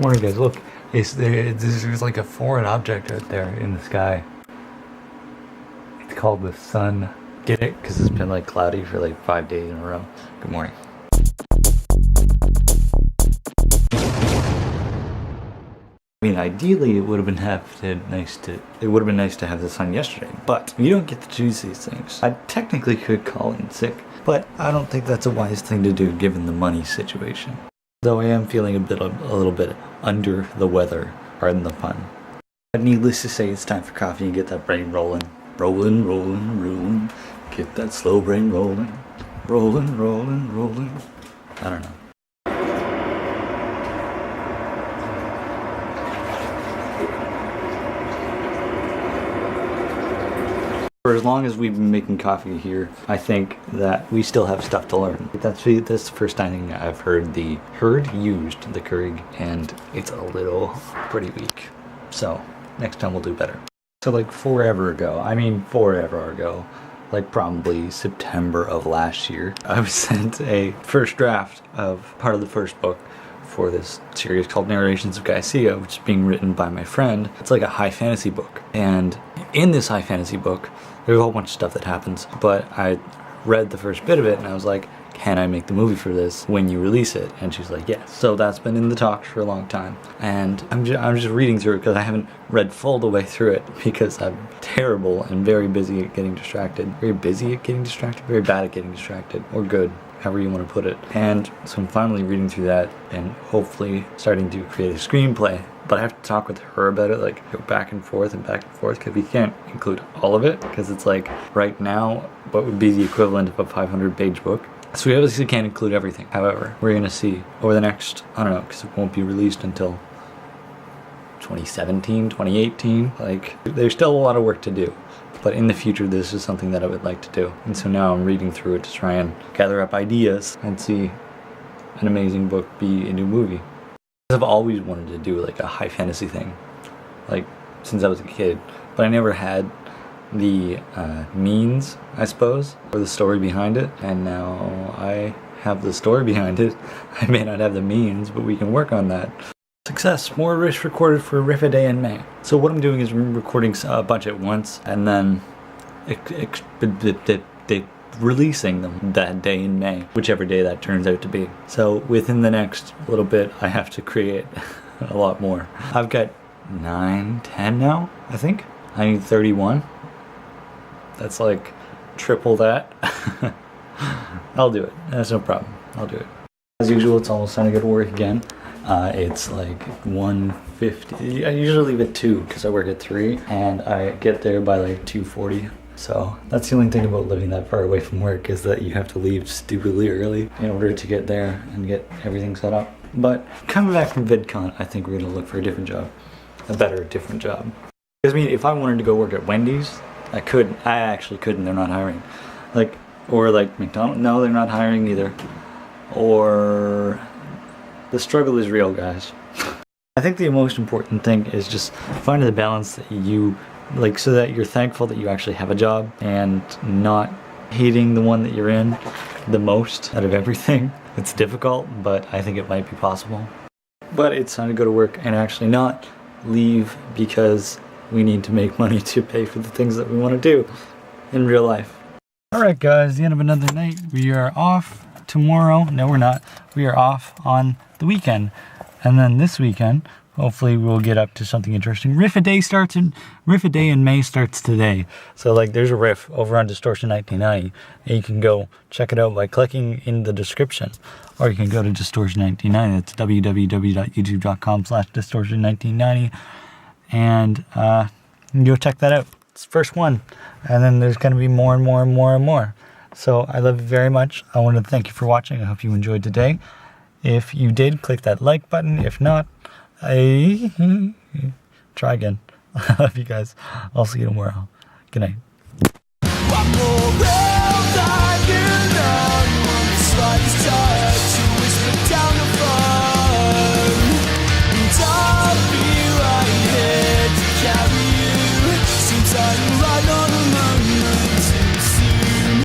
Morning guys, look, there's like a foreign object out there in the sky. It's called the sun. Get it? Because it's been like cloudy for like 5 days in a row. Good morning. I mean, ideally it would have been nice to have the sun yesterday, but you don't get to choose these things. I technically could call in sick, but I don't think that's a wise thing to do given the money situation. Though I am feeling a little bit under the weather, pardon the pun. But needless to say, it's time for coffee and get that brain rolling. Rolling. Get that slow brain rolling. Rolling. I don't know. For as long as we've been making coffee here, I think that we still have stuff to learn. That's the first time I've used the Keurig, and it's a little pretty weak. So next time we'll do better. So like forever ago, like probably September of last year, I was sent a first draft of part of the first book for this series called Narrations of Gaia, which is being written by my friend. It's like a high fantasy book, and in this high fantasy book there's a whole bunch of stuff that happens, but I read the first bit of it and I was like, can I make the movie for this when you release it? And she's like, yes. So that's been in the talks for a long time, and I'm just reading through it because I haven't read full the way through it because I'm terrible and very busy at getting distracted. Very bad at getting distracted, or good, however you want to put it. And so I'm finally reading through that and hopefully starting to create a screenplay. But I have to talk with her about it, like go back and forth, because we can't include all of it, because it's like right now what would be the equivalent of a 500-page book. So we obviously can't include everything. However, we're going to see over the next, I don't know, because it won't be released until 2017, 2018. Like, there's still a lot of work to do. But in the future, this is something that I would like to do. And so now I'm reading through it to try and gather up ideas and see an amazing book be a new movie. I've always wanted to do like a high fantasy thing, like since I was a kid, but I never had the means, I suppose, or the story behind it. And now I have the story behind it. I may not have the means, but we can work on that. Success! More riffs recorded for Riff a Day in May. So what I'm doing is recording a bunch at once and then releasing them that day in May, whichever day that turns out to be. So within the next little bit, I have to create a lot more. I've got 9, 10 now, I think. I need 31. That's like triple that. I'll do it. That's no problem. I'll do it. As usual, it's almost time to go to work again. It's like 1:50. I usually leave at 2 because I work at 3, and I get there by like 2:40. So that's the only thing about living that far away from work, is that you have to leave stupidly early in order to get there and get everything set up. But coming back from VidCon, I think we're gonna look for a different job. Different job. Because I mean, if I wanted to go work at Wendy's, I could. I actually couldn't. They're not hiring. Or like McDonald's. No, they're not hiring either. Or the struggle is real, guys. I think the most important thing is just finding the balance that you like, so that you're thankful that you actually have a job and not hating the one that you're in the most out of everything. It's difficult, but I think it might be possible. But it's time to go to work and actually not leave because we need to make money to pay for the things that we want to do in real life. Alright guys, the end of another night. We are off tomorrow. No, we're not. We are off on the weekend. And then this weekend, hopefully we'll get up to something interesting. Riff a Day in May starts today. So like there's a riff over on Distortion 1990, and you can go check it out by clicking in the description. Or you can go to Distortion 1990. It's www.youtube.com/Distortion1990. And go check that out. It's the first one. And then there's going to be more and more and more and more. So I love you very much. I want to thank you for watching. I hope you enjoyed today. If you did, click that like button. If not, try again. I love you guys. I'll see you tomorrow. Good night.